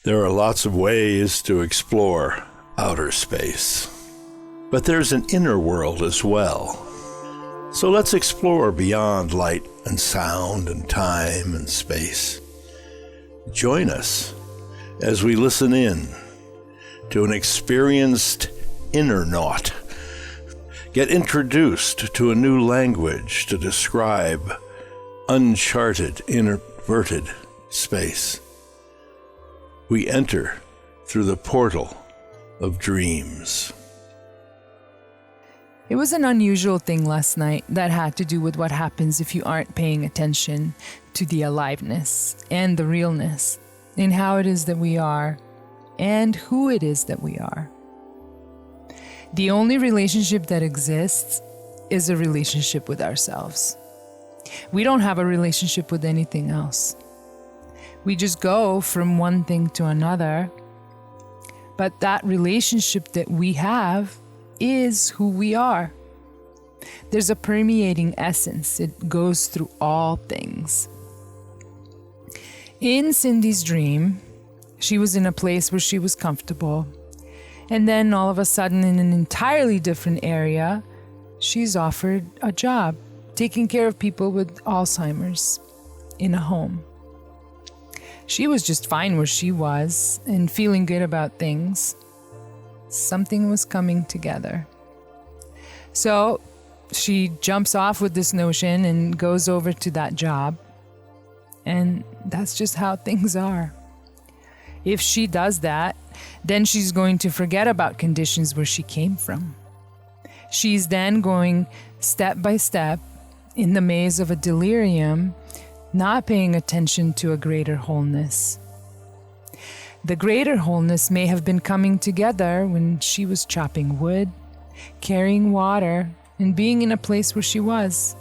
There are lots of ways to explore outer space, but there's an inner world as well. So let's explore beyond light and sound and time and space. Join us as we listen in to an experienced inner naut. Get introduced to a new language to describe uncharted, inverted space. We enter through the portal of dreams. It was an unusual thing last night that had to do with what happens if you aren't paying attention to the aliveness and the realness in how it is that we are and who it is that we are. The only relationship that exists is a relationship with ourselves. We don't have a relationship with anything else. We just go from one thing to another, but that relationship that we have is who we are. There's a permeating essence. It goes through all things. In Cindy's dream, she was in a place where she was comfortable. And then all of a sudden, in an entirely different area, she's offered a job taking care of people with Alzheimer's in a home. She was just fine where she was and feeling good about things. Something was coming together. So she jumps off with this notion and goes over to that job. And that's just how things are. If she does that, then she's going to forget about conditions where she came from. She's then going step by step in the maze of a delirium, not paying attention to a greater wholeness. The greater wholeness may have been coming together when she was chopping wood, carrying water, and being in a place where she was.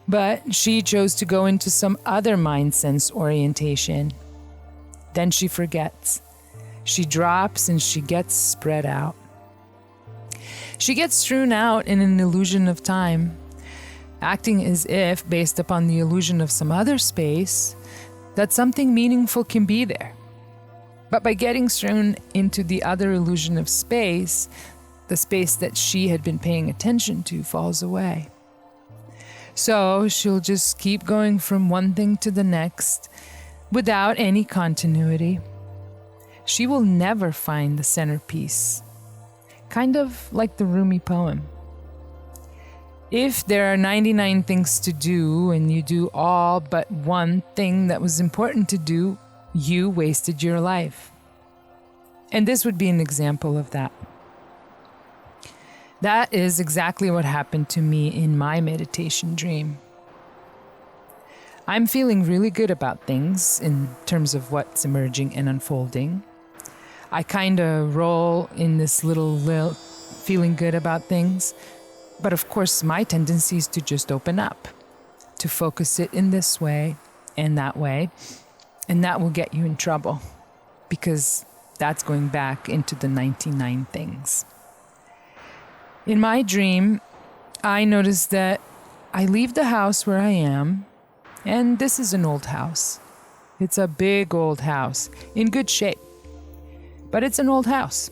But she chose to go into some other mind sense orientation. Then she forgets. She drops and she gets spread out. She gets strewn out in an illusion of time, acting as if, based upon the illusion of some other space, that something meaningful can be there. But by getting strewn into the other illusion of space, the space that she had been paying attention to falls away. So she'll just keep going from one thing to the next without any continuity. She will never find the centerpiece, kind of like the Rumi poem. If there are 99 things to do and you do all but one thing that was important to do, you wasted your life. And this would be an example of that. That is exactly what happened to me in my meditation dream. I'm feeling really good about things in terms of what's emerging and unfolding. I kind of roll in this little feeling good about things. But of course, my tendency is to just open up, to focus it in this way and that way. And that will get you in trouble because that's going back into the 99 things. In my dream, I noticed that I leave the house where I am, and this is an old house. It's a big old house in good shape, but it's an old house.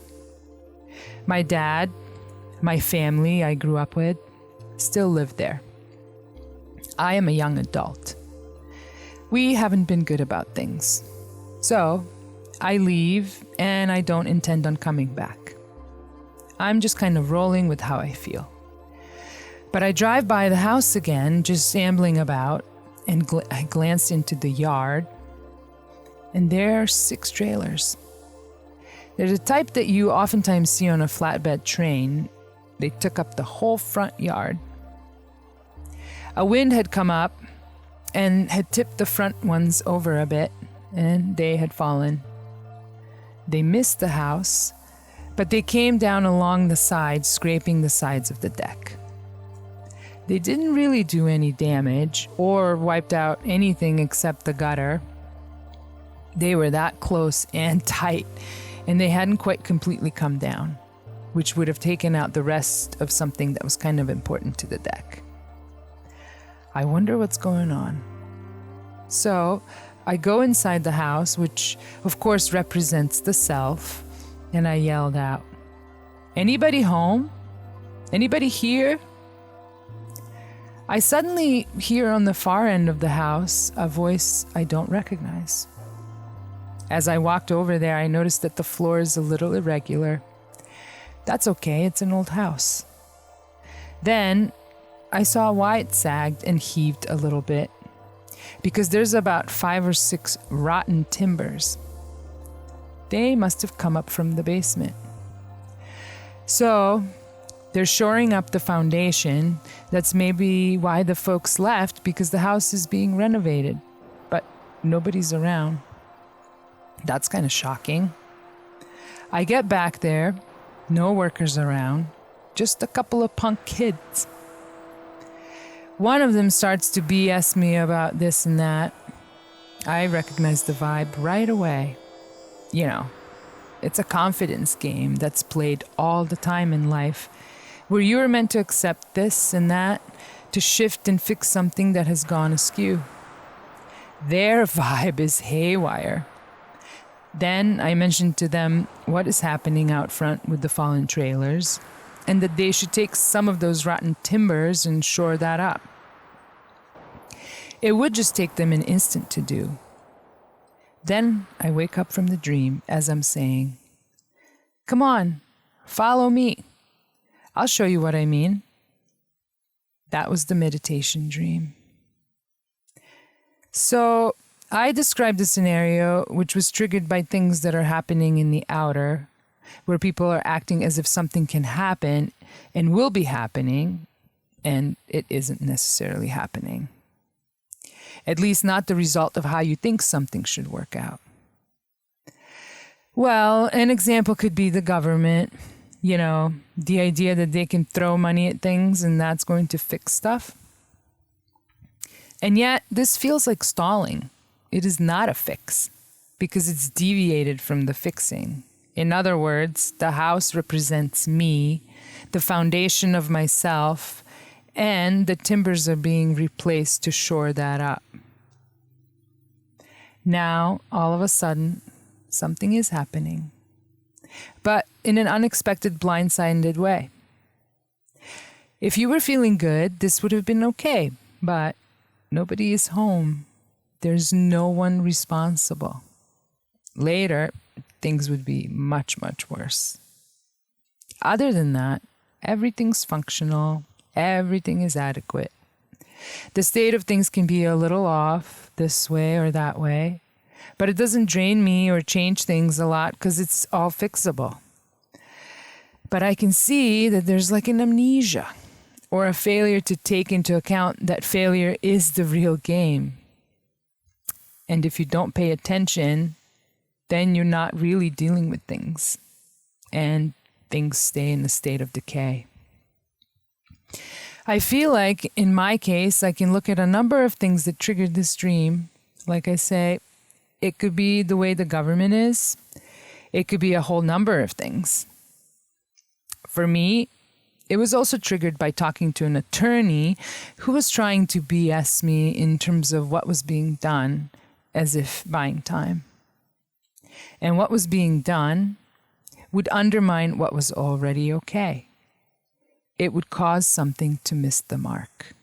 My dad, my family I grew up with, still live there. I am a young adult. We haven't been good about things. So I leave and I don't intend on coming back. I'm just kind of rolling with how I feel. But I drive by the house again, just ambling about, and I glance into the yard, and there are 6 trailers. They're the type that you oftentimes see on a flatbed train. They took up the whole front yard. A wind had come up and had tipped the front ones over a bit, and they had fallen. They missed the house, but they came down along the sides, scraping the sides of the deck. They didn't really do any damage or wiped out anything except the gutter. They were that close and tight, and they hadn't quite completely come down, which would have taken out the rest of something that was kind of important to the deck. I wonder what's going on. So I go inside the house, which of course represents the self, and I yelled out, "Anybody home? Anybody here?" I suddenly hear on the far end of the house a voice I don't recognize. As I walked over there, I noticed that the floor is a little irregular. That's okay, it's an old house. Then I saw why it sagged and heaved a little bit, because there's about 5 or 6 rotten timbers. They must have come up from the basement. So they're shoring up the foundation. That's maybe why the folks left, because the house is being renovated, but nobody's around. That's kind of shocking. I get back there, no workers around, just a couple of punk kids. One of them starts to BS me about this and that. I recognize the vibe right away. You know, it's a confidence game that's played all the time in life, where you are meant to accept this and that, to shift and fix something that has gone askew. Their vibe is haywire. Then I mentioned to them what is happening out front with the fallen trailers, and that they should take some of those rotten timbers and shore that up. It would just take them an instant to do. Then I wake up from the dream as I'm saying, "Come on, follow me. I'll show you what I mean." That was the meditation dream. So I described the scenario, which was triggered by things that are happening in the outer, where people are acting as if something can happen and will be happening, and it isn't necessarily happening. At least not the result of how you think something should work out. Well, an example could be the government. You know, the idea that they can throw money at things and that's going to fix stuff. And yet, this feels like stalling. It is not a fix, because it's deviated from the fixing. In other words, the house represents me, the foundation of myself, and the timbers are being replaced to shore that up. Now, all of a sudden, something is happening, but in an unexpected, blindsided way. If you were feeling good, this would have been okay, but nobody is home. There's no one responsible. Later, things would be much, much worse. Other than that, everything's functional, everything is adequate. The state of things can be a little off this way or that way, but it doesn't drain me or change things a lot because it's all fixable. But I can see that there's like an amnesia or a failure to take into account that failure is the real game. And if you don't pay attention, then you're not really dealing with things, and things stay in a state of decay. I feel like, in my case, I can look at a number of things that triggered this dream. Like I say, it could be the way the government is. It could be a whole number of things. For me, it was also triggered by talking to an attorney who was trying to BS me in terms of what was being done, as if buying time. And what was being done would undermine what was already okay. It would cause something to miss the mark.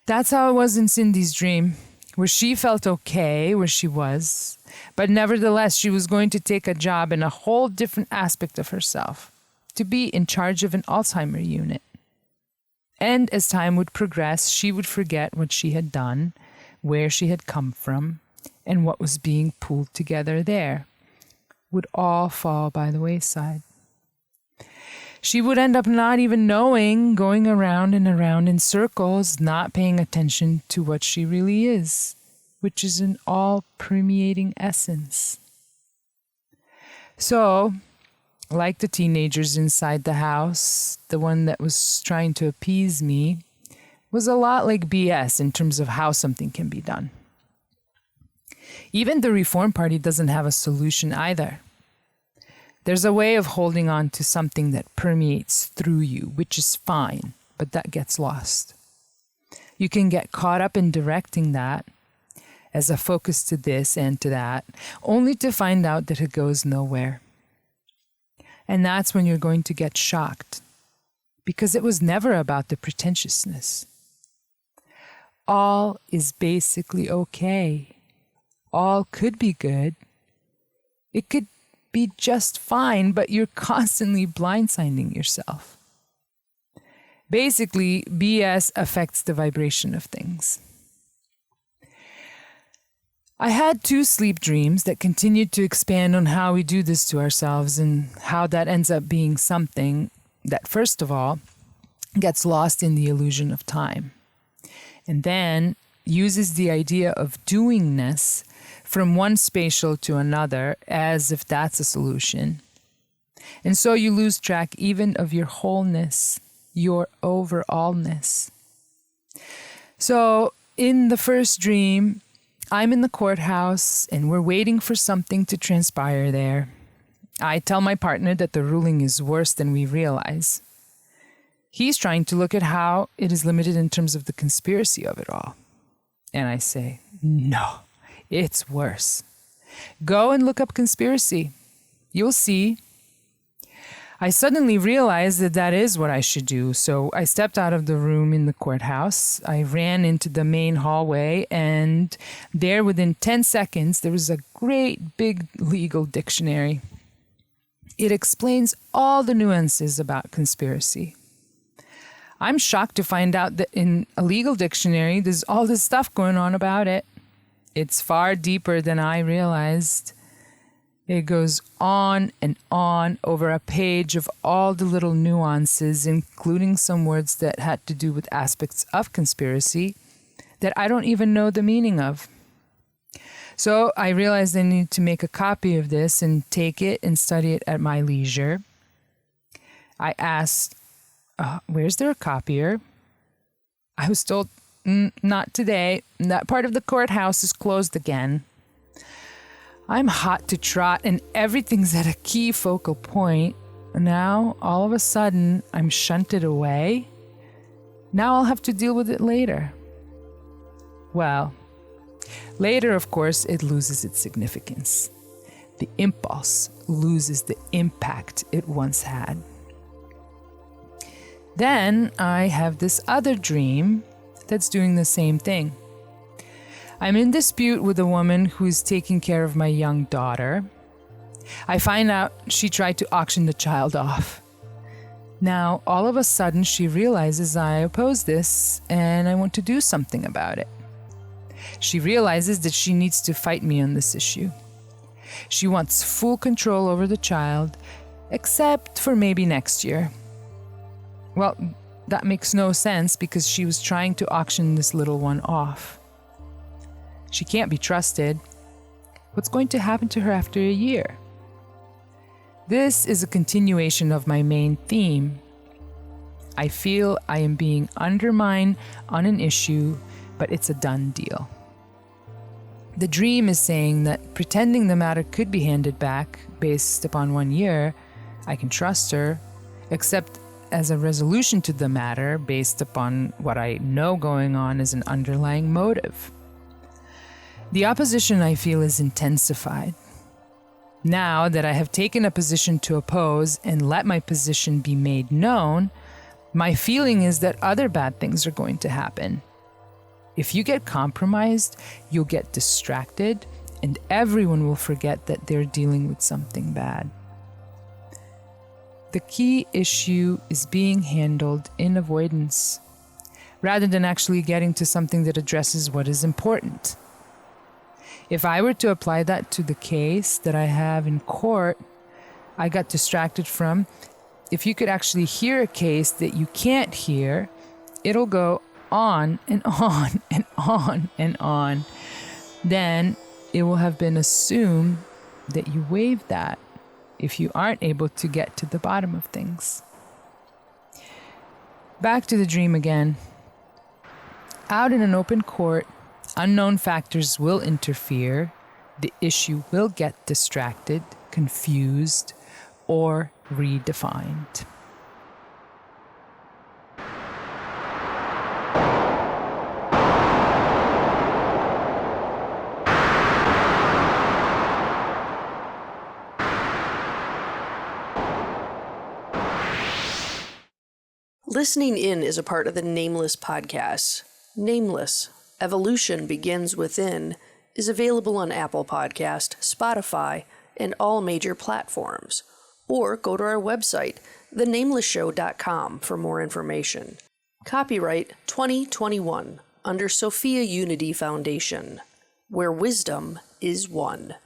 That's how it was in Cindy's dream, where she felt okay where she was, but nevertheless she was going to take a job in a whole different aspect of herself, to be in charge of an Alzheimer unit. And as time would progress, she would forget what she had done, where she had come from, and what was being pulled together there would all fall by the wayside. She would end up not even knowing, going around and around in circles, not paying attention to what she really is, which is an all-permeating essence. So, like the teenagers inside the house, the one that was trying to appease me was a lot like BS in terms of how something can be done. Even the Reform Party doesn't have a solution either. There's a way of holding on to something that permeates through you, which is fine, but that gets lost. You can get caught up in directing that, as a focus to this and to that, only to find out that it goes nowhere. And that's when you're going to get shocked, because it was never about the pretentiousness. All is basically okay. All could be good. It could be just fine, but you're constantly blindsiding yourself. Basically, BS affects the vibration of things. I had 2 sleep dreams that continued to expand on how we do this to ourselves and how that ends up being something that, first of all, gets lost in the illusion of time, and then uses the idea of doingness from one spatial to another as if that's a solution. And so you lose track even of your wholeness, your overallness. So in the first dream, I'm in the courthouse and we're waiting for something to transpire there. I tell my partner that the ruling is worse than we realize. He's trying to look at how it is limited in terms of the conspiracy of it all. And I say, no, it's worse. Go and look up conspiracy. You'll see. I suddenly realized that that is what I should do. So I stepped out of the room in the courthouse. I ran into the main hallway, and there within 10 seconds, there was a great big legal dictionary. It explains all the nuances about conspiracy. I'm shocked to find out that in a legal dictionary, there's all this stuff going on about it. It's far deeper than I realized. It goes on and on over a page of all the little nuances, including some words that had to do with aspects of conspiracy that I don't even know the meaning of. So I realized I need to make a copy of this and take it and study it at my leisure. I asked, where's there a copier? I was told, not today. That part of the courthouse is closed again. I'm hot to trot and everything's at a key focal point. Now, all of a sudden, I'm shunted away. Now I'll have to deal with it later. Well, later, of course, it loses its significance. The impulse loses the impact it once had. Then I have this other dream that's doing the same thing. I'm in dispute with a woman who's taking care of my young daughter. I find out she tried to auction the child off. Now, all of a sudden, she realizes I oppose this and I want to do something about it. She realizes that she needs to fight me on this issue. She wants full control over the child, except for maybe next year. Well, that makes no sense because she was trying to auction this little one off. She can't be trusted. What's going to happen to her after a year? This is a continuation of my main theme. I feel I am being undermined on an issue, but it's a done deal. The dream is saying that pretending the matter could be handed back based upon 1 year, I can trust her, except as a resolution to the matter based upon what I know going on as an underlying motive. The opposition, I feel, is intensified. Now that I have taken a position to oppose and let my position be made known, my feeling is that other bad things are going to happen. If you get compromised, you'll get distracted, and everyone will forget that they're dealing with something bad. The key issue is being handled in avoidance, rather than actually getting to something that addresses what is important. If I were to apply that to the case that I have in court, I got distracted from, if you could actually hear a case that you can't hear, it'll go on and on and on and on. Then it will have been assumed that you waived that if you aren't able to get to the bottom of things. Back to the dream again. Out in an open court, unknown factors will interfere. The issue will get distracted, confused, or redefined. Listening In is a part of the Nameless podcast. Nameless, Evolution Begins Within, is available on Apple Podcast, Spotify, and all major platforms. Or go to our website, thenamelessshow.com, for more information. Copyright 2021 under Sophia Unity Foundation, where wisdom is one.